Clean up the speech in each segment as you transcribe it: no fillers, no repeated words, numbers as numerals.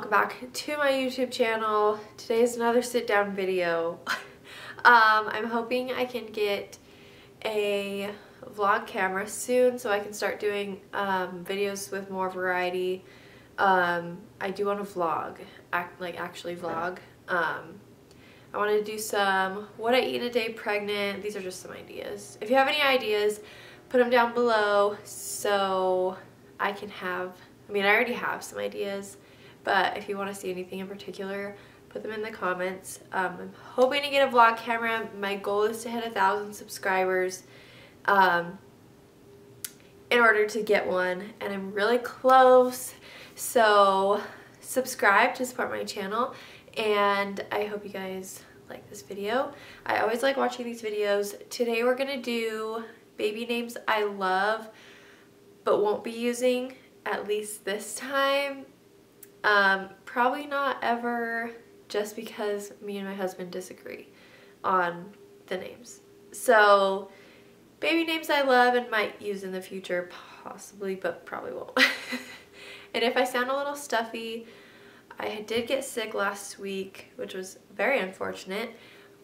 welcome back to my YouTube channel. Today is another sit down video. I'm hoping I can get a vlog camera soon so I can start doing videos with more variety. I do want to vlog, actually vlog. I want to do some what I eat in a day pregnant. These are just some ideas. If you have any ideas, put them down below so I can have, I already have some ideas, but if you want to see anything in particular, put them in the comments. I'm hoping to get a vlog camera. My goal is to hit 1,000 subscribers in order to get one, and I'm really close. So subscribe to support my channel, and I hope you guys like this video. I always like watching these videos. Today we're gonna do baby names I love but won't be using, at least this time. Probably not ever, just because me and my husband disagree on the names. So baby names I love and might use in the future, possibly, but probably won't. And if I sound a little stuffy, I did get sick last week, which was very unfortunate,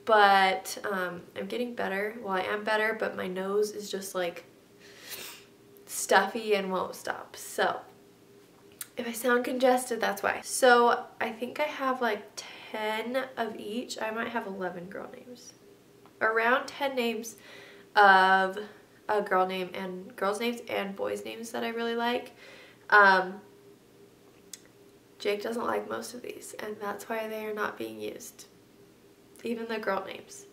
but I'm getting better. Well, I am better, but my nose is just like stuffy and won't stop. So if I sound congested, that's why. So I think I have like 10 of each. I might have 11 girl names. Around 10 names of a girl name and girls' names and boys' names that I really like. Jake doesn't like most of these, and that's why they are not being used. Even the girl names.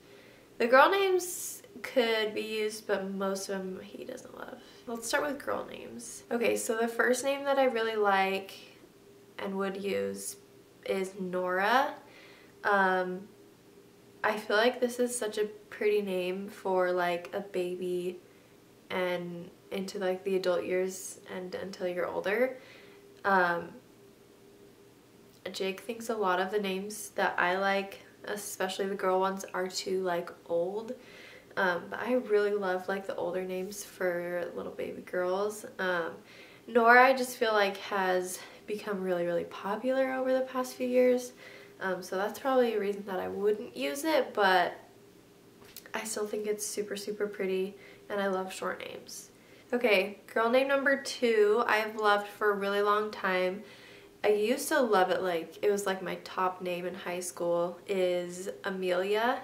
The girl names could be used, but most of them he doesn't love. Let's start with girl names. Okay, so the first name that I really like and would use is Nora. I feel like this is such a pretty name for like a baby and into like the adult years and until you're older. Jake thinks a lot of the names that I like, especially the girl ones, are too like old. But I really love like the older names for little baby girls. Nora, I just feel like has become really popular over the past few years. So that's probably a reason that I wouldn't use it, but I still think it's super pretty, and I love short names. Okay, girl name number 2 I've loved for a really long time. I used to love it, like it was like my top name in high school, is Amelia,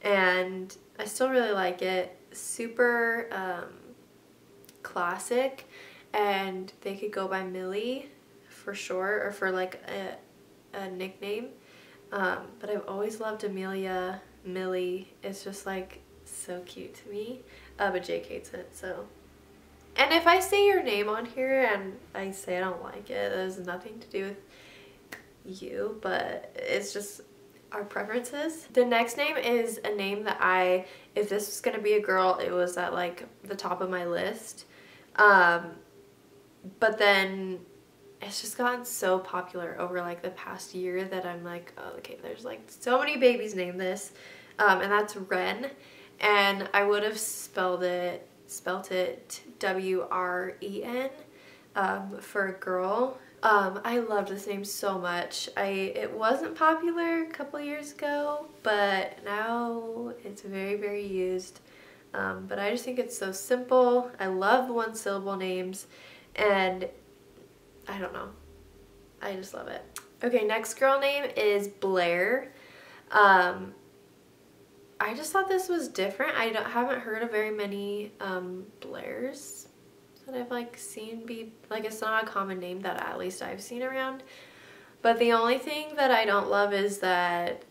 and I still really like it. Super classic, and they could go by Millie for short, or for like a nickname. But I've always loved Amelia. Millie is just like so cute to me, but Jake hates it, so. And if I say your name on here and I say I don't like it, that has nothing to do with you, but it's just our preferences. The next name is a name that if this was gonna be a girl, it was at like the top of my list. But then it's just gotten so popular over like the past year that I'm like, oh, okay, there's like so many babies named this. And that's Wren. And I would have spelt it W-R-E-N for a girl. I loved this name so much. It wasn't popular a couple years ago, but now it's very used. But I just think it's so simple. I love the one-syllable names, and I don't know, I just love it. Okay, next girl name is Blaire. I just thought this was different. I haven't heard of very many Blaires that I've like seen be, like, it's not a common name that at least I've seen around. But the only thing that I don't love is that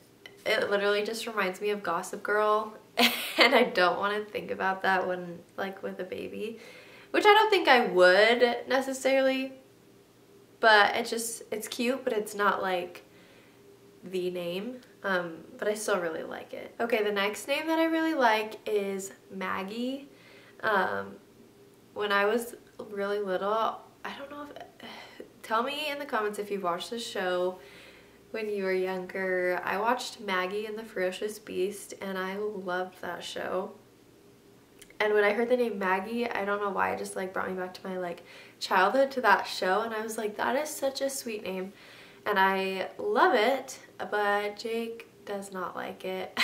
it literally just reminds me of Gossip Girl, and I don't want to think about that when like with a baby, which I don't think I would necessarily, but it's cute, but it's not like the name. But I still really like it. Okay, the next name that I really like is Maggie. When I was really little, I don't know if, tell me in the comments if you've watched the show when you were younger. I watched Maggie and the Ferocious Beast, and I loved that show. And when I heard the name Maggie, I don't know why, it just like brought me back to my like childhood, to that show, and I was like, that is such a sweet name. and I love it, but Jake does not like it.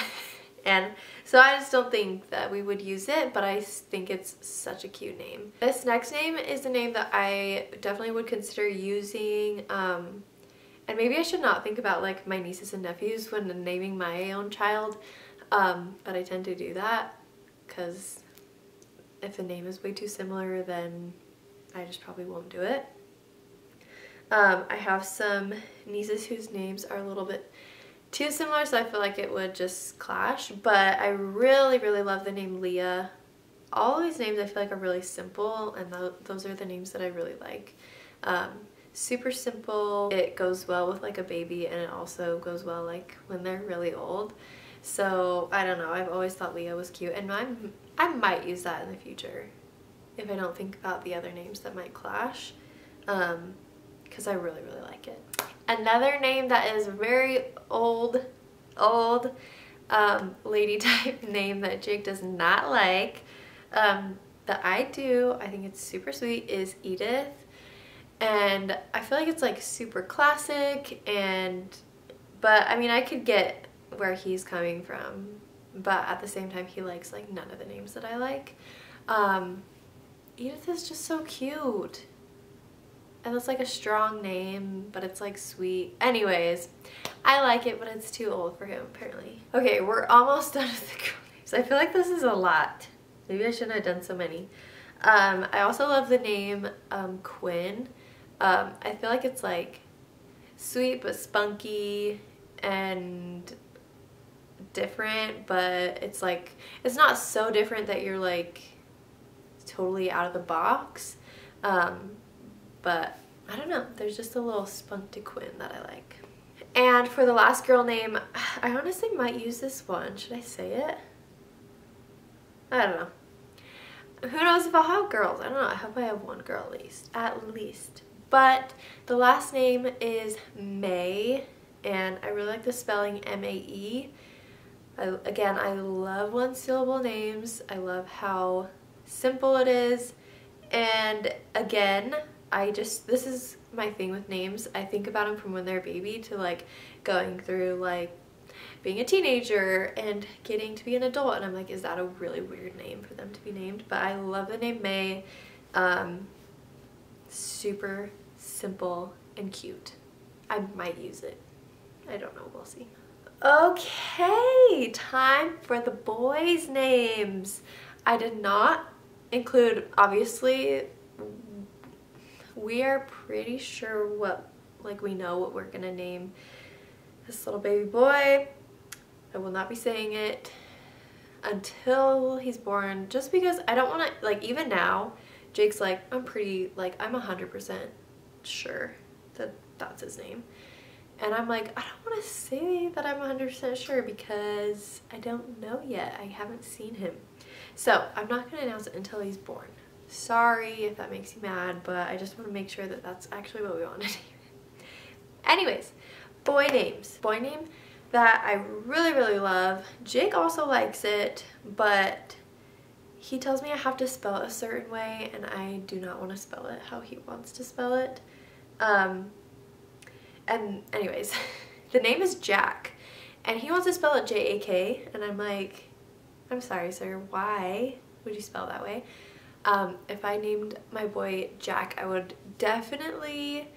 And so I just don't think that we would use it, but I think it's such a cute name. This next name is a name that I definitely would consider using, and maybe I should not think about like my nieces and nephews when naming my own child, but I tend to do that because if a name is way too similar, then I just probably won't do it. I have some nieces whose names are a little bit too similar, so I feel like it would just clash, but I really, really love the name Leah. All these names I feel like are really simple, and those are the names that I really like. Super simple. It goes well with like a baby, and it also goes well like when they're really old. So I don't know, I've always thought Leah was cute, and I might use that in the future if I don't think about the other names that might clash, because I really, really like it. Another name that is very old lady type name that Jake does not like, that I do, I think it's super sweet, is Edith. And I feel like it's like super classic, but I mean, I could get where he's coming from, but at the same time he likes like none of the names that I like. Edith is just so cute. And it's like a strong name, but it's like sweet. Anyways, I like it, but it's too old for him apparently. Okay, we're almost done with the girl names. I feel like this is a lot. Maybe I shouldn't have done so many. I also love the name Quinn. I feel like it's like sweet but spunky and different, but it's like, it's not so different that you're like totally out of the box. But I don't know, there's just a little spunk to Quinn that I like. And for the last girl name, I honestly might use this one. Should I say it? I don't know. Who knows if I'll have girls? I don't know. I hope I have one girl at least. But the last name is May, and I really like the spelling M-A-E. Again, I love one-syllable names. I love how simple it is. And again, this is my thing with names. I think about them from when they're a baby to like going through like being a teenager and getting to be an adult, and I'm like, is that a really weird name for them to be named? But I love the name May. Super simple and cute. I might use it. I don't know, we'll see. Okay, time for the boys' names. I did not include, obviously, we are pretty sure we know what we're gonna name this little baby boy. I will not be saying it until he's born, just because I don't want to, like, even now, Jake's like, I'm 100% sure that that's his name. And I'm like, I don't want to say that I'm 100% sure because I don't know yet. I haven't seen him. So I'm not going to announce it until he's born. Sorry if that makes you mad, but I just want to make sure that that's actually what we want to do. Anyways, boy names. Boy name that I really, really love. Jake also likes it, but he tells me I have to spell it a certain way, and I do not want to spell it how he wants to spell it. And anyways, the name is Jack, and he wants to spell it J-A-K, and I'm like, I'm sorry, sir, why would you spell that way? If I named my boy Jack, I would definitely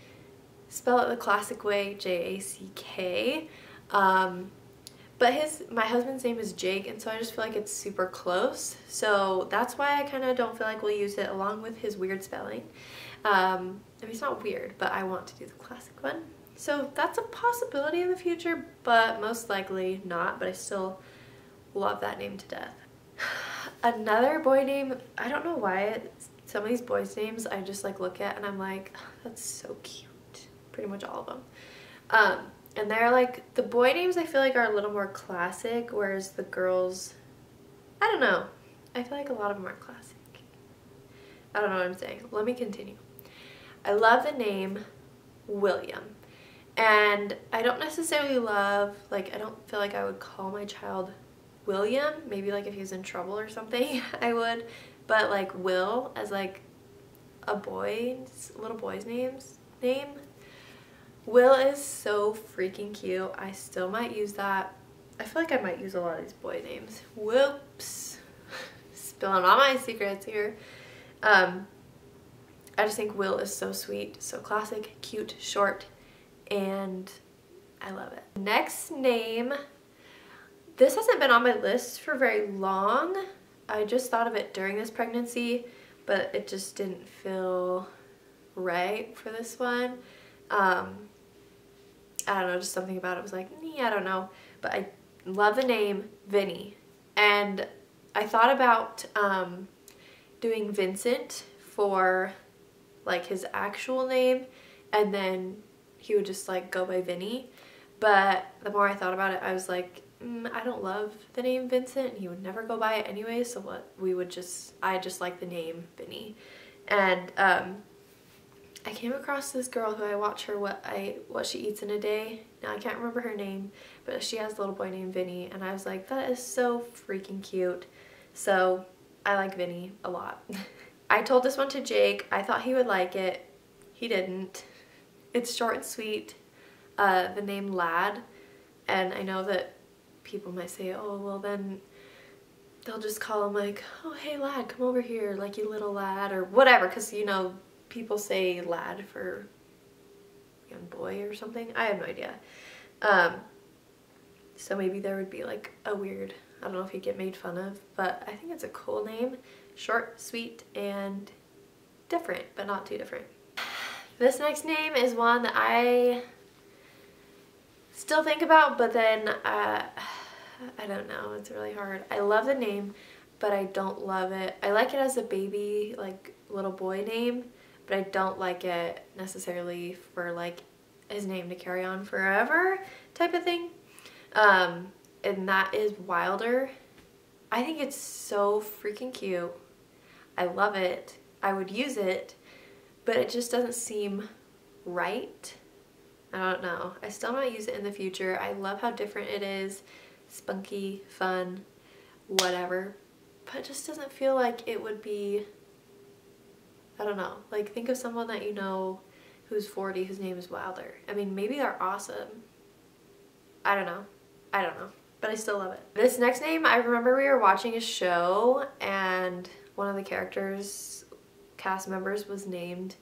spell it the classic way, J-A-C-K. But my husband's name is Jake, and so I just feel like it's super close. So that's why I kind of don't feel like we'll use it along with his weird spelling. I mean, it's not weird, but I want to do the classic one. So that's a possibility in the future, but most likely not. But I still love that name to death. Another boy name, I don't know why some of these boys' names I just like look at and I'm like, oh, that's so cute. Pretty much all of them. And they're like, the boy names I feel like are a little more classic, whereas the girls, I don't know. I feel like a lot of them are classic. I don't know what I'm saying. Let me continue. I love the name William. And I don't necessarily love, like, I don't feel like I would call my child William. Maybe like if he was in trouble or something, I would. But like Will as like a little boy's name. Will is so freaking cute. I still might use that. I feel like I might use a lot of these boy names. Whoops. Spilling all my secrets here. I just think Will is so sweet, so classic, cute, short, and I love it. Next name. This hasn't been on my list for very long. I just thought of it during this pregnancy, but it just didn't feel right for this one. I don't know, just something about it was like, I don't know. But I love the name Vinny. And I thought about doing Vincent for like his actual name, and then he would just like go by Vinny. But the more I thought about it, I was like, I don't love the name Vincent. He would never go by it anyway, so I just like the name Vinny. And I came across this girl who I watch her what she eats in a day. Now I can't remember her name, but she has a little boy named Vinny, and I was like, that is so freaking cute. So I like Vinny a lot. I told this one to Jake. I thought he would like it. He didn't. It's short and sweet. The name Lad, and I know that people might say, oh, well then they'll just call him like, oh, hey lad, come over here, like you little lad, or whatever, because you know people say lad for young boy or something. I have no idea. So maybe there would be like a weird, I don't know if he'd get made fun of, but I think it's a cool name. Short, sweet, and different, but not too different. This next name is one that I still think about, but then I don't know, it's really hard. I love the name, but I don't love it. I like it as a baby, like little boy name, but I don't like it necessarily for like his name to carry on forever type of thing. And that is Wilder. I think it's so freaking cute. I love it. I would use it, but it just doesn't seem right. I don't know. I still might use it in the future. I love how different it is. Spunky, fun, whatever. But it just doesn't feel like it would be, I don't know. Like think of someone that you know who's 40 whose name is Wilder. I mean, maybe they're awesome. I don't know. I don't know. But I still love it. This next name, I remember we were watching a show and one of the characters, cast members, was named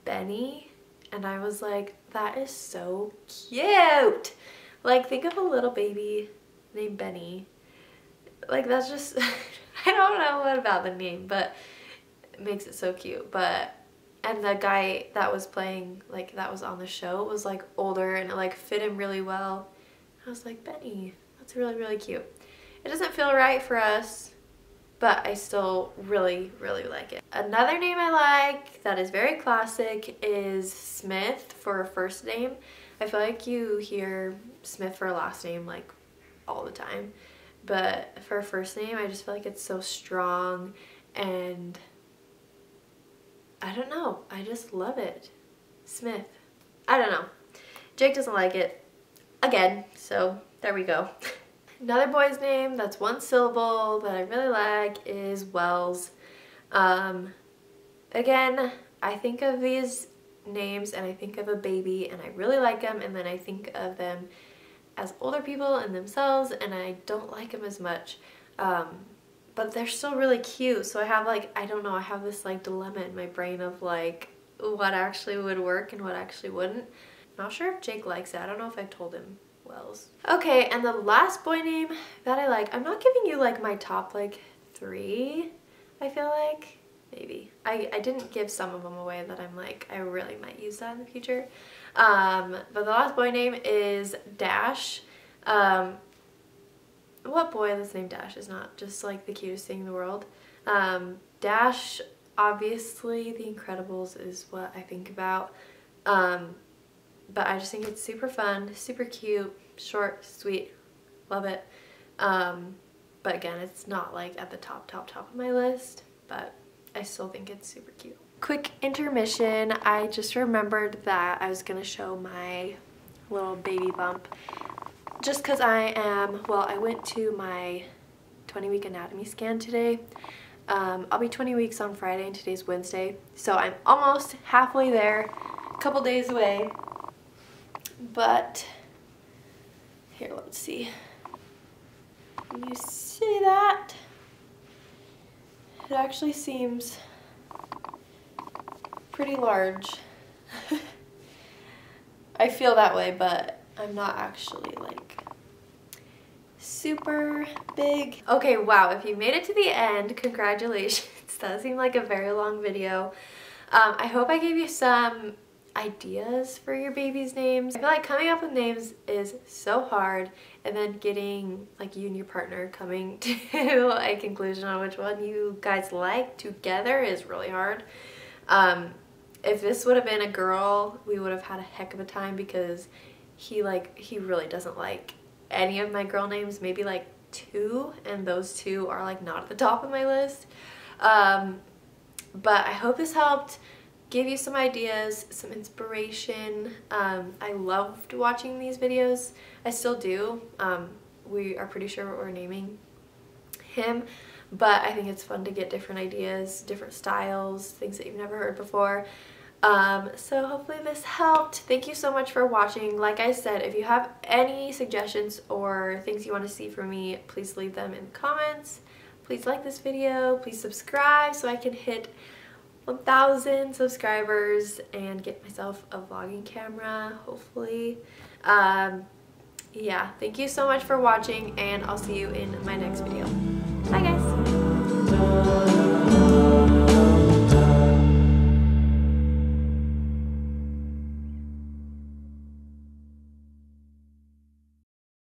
Benny. And I was like, that is so cute. Like, think of a little baby named Benny. Like, that's just, I don't know what about the name, but it makes it so cute. But, and the guy that was playing, like, that was on the show was, like, older, and it, like, fit him really well. I was like, Benny, that's really, really cute. It doesn't feel right for us, but I still really, really like it. Another name I like that is very classic is Smith for a first name. I feel like you hear Smith for a last name like all the time, but for a first name I just feel like it's so strong, and I don't know, I just love it. Smith. I don't know. Jake doesn't like it again, so there we go. Another boy's name that's one syllable that I really like is Wells. Again, I think of these names and I think of a baby and I really like them, and then I think of them as older people and themselves and I don't like them as much. But they're still really cute, so I have like, I don't know, I have this like dilemma in my brain of like what actually would work and what actually wouldn't. I'm not sure if Jake likes it. I don't know if I told him Wells. Okay, and the last boy name that I like, I'm not giving you like my top like 3, I feel like. Maybe. I didn't give some of them away that I'm like, I really might use that in the future. But the last boy name is Dash. What boy that's named Dash is not just like the cutest thing in the world? Dash, obviously The Incredibles is what I think about. But I just think it's super fun, super cute, short, sweet, love it. But again, it's not like at the top of my list, but I still think it's super cute. Quick intermission, I just remembered that I was gonna show my little baby bump. Just cause I went to my 20-week anatomy scan today. I'll be 20 weeks on Friday and today's Wednesday, so I'm almost halfway there, a couple days away. But here, let's see. Can you see that? It actually seems pretty large. I feel that way, but I'm not actually like super big. Okay, wow, if you made it to the end, congratulations. That seemed like a very long video. I hope I gave you some ideas for your baby's names. I feel like coming up with names is so hard, and then getting like you and your partner coming to a conclusion on which one you guys like together is really hard. If this would have been a girl, we would have had a heck of a time, because he really doesn't like any of my girl names, maybe like 2, and those 2 are like not at the top of my list. But I hope this helped give you some ideas, some inspiration. I loved watching these videos. I still do. We are pretty sure what we're naming him, but I think it's fun to get different ideas, different styles, things that you've never heard before. So hopefully this helped. Thank you so much for watching. Like I said, if you have any suggestions or things you want to see from me, please leave them in the comments. Please like this video. Please subscribe so I can hit 1,000 subscribers and get myself a vlogging camera, hopefully. Yeah, thank you so much for watching, and I'll see you in my next video. Bye guys!